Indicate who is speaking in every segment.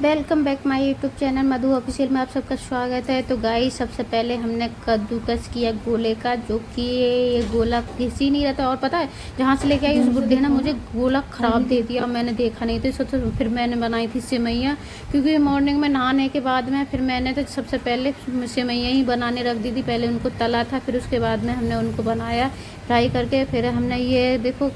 Speaker 1: Welcome back my YouTube channel Madhu official में आप सबका स्वागत है। तो गाइस, सबसे पहले हमने कद्दूकस किया गोले का, जो कि ये गोला घिस ही नहीं रहता। और पता है, जहाँ से लेके आई उस बुढ़े ने मुझे गोला ख़राब दे दिया। मैंने देखा नहीं था तो फिर मैंने बनाई थी सेवइयाँ, क्योंकि मॉर्निंग में नहाने के बाद में फिर मैंने तो सबसे पहले सेवइयाँ ही बनाने रख दी थी। पहले उनको तला था, फिर उसके बाद में हमने उनको बनाया फ्राई करके। फिर हमने ये देखो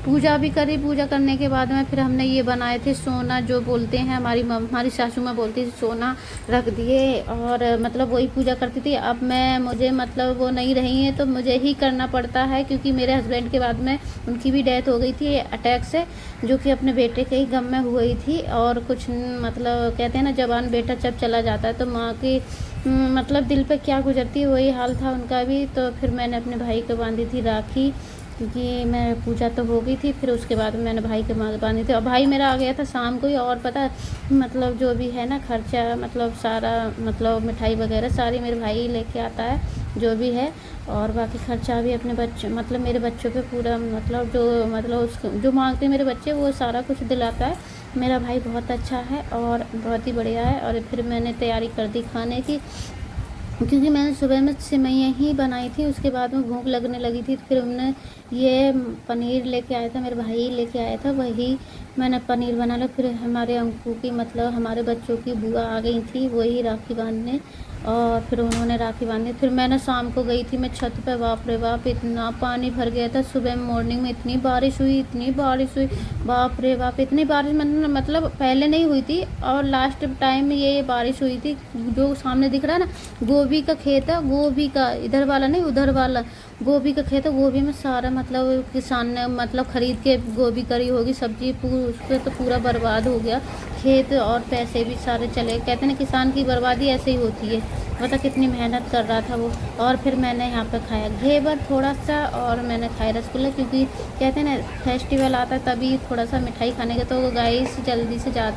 Speaker 1: पूजा भी करी। पूजा करने के बाद में फिर हमने ये बनाए थे सोना, जो बोलते हैं हमारी सासू माँ बोलती थी सोना, रख दिए। और मतलब वही पूजा करती थी। अब मुझे मतलब वो नहीं रही हैं तो मुझे ही करना पड़ता है, क्योंकि मेरे हस्बैंड के बाद में उनकी भी डेथ हो गई थी अटैक से, जो कि अपने बेटे के ही गम में हुई थी। और कुछ मतलब कहते हैं ना, जवान बेटा जब चला जाता है तो माँ की मतलब दिल पे क्या गुजरती है, वही हाल था उनका भी। तो फिर मैंने अपने भाई को बांधी थी राखी, क्योंकि मैं पूजा तो हो गई थी। फिर उसके बाद मैंने भाई के मांग बांधी थी, और भाई मेरा आ गया था शाम को ही। और पता है, मतलब जो भी है ना खर्चा, मतलब सारा मतलब मिठाई वगैरह सारी मेरे भाई लेके आता है, जो भी है। और बाकी खर्चा भी अपने बच्चे मतलब मेरे बच्चों पे पूरा, मतलब जो मांगते हैं मेरे बच्चे वो सारा कुछ दिलाता है। मेरा भाई बहुत अच्छा है और बहुत ही बढ़िया है। और फिर मैंने तैयारी कर दी खाने की, क्योंकि मैंने सुबह में सेवइयाँ ही बनाई थी। उसके बाद में भूख लगने लगी थी, फिर हमने ये पनीर लेके आया था, मेरे भाई लेके आया था, वही मैंने पनीर बना लिया। फिर हमारे अंकु की मतलब हमारे बच्चों की बुआ आ गई थी, वही राखी बांधने, और फिर उन्होंने राखी बांधी। फिर मैंने शाम को गई थी मैं छत पे, बाप रे बाप इतना पानी भर गया था। सुबह मॉर्निंग में इतनी बारिश हुई, इतनी बारिश हुई, बाप रे बाप इतनी बारिश मतलब पहले नहीं हुई थी, और लास्ट टाइम में ये बारिश हुई थी। जो सामने दिख रहा है ना, गोभी का खेत है, गोभी का, इधर वाला नहीं उधर वाला, गोभी का खेत है। गोभी में सारा मतलब किसान ने मतलब खरीद के गोभी करी होगी सब्जी, उस पर तो पूरा बर्बाद हो गया खेत, और पैसे भी सारे चले। कहते हैं ना, किसान की बर्बादी ऐसे ही होती है। पता कितनी मेहनत कर रहा था वो। और फिर मैंने यहाँ पे खाया घेवर थोड़ा सा, और मैंने खाया रसगुल्ला, क्योंकि कहते हैं ना फेस्टिवल आता है तभी थोड़ा सा मिठाई खाने का। तो गाइस जल्दी से ज़्यादा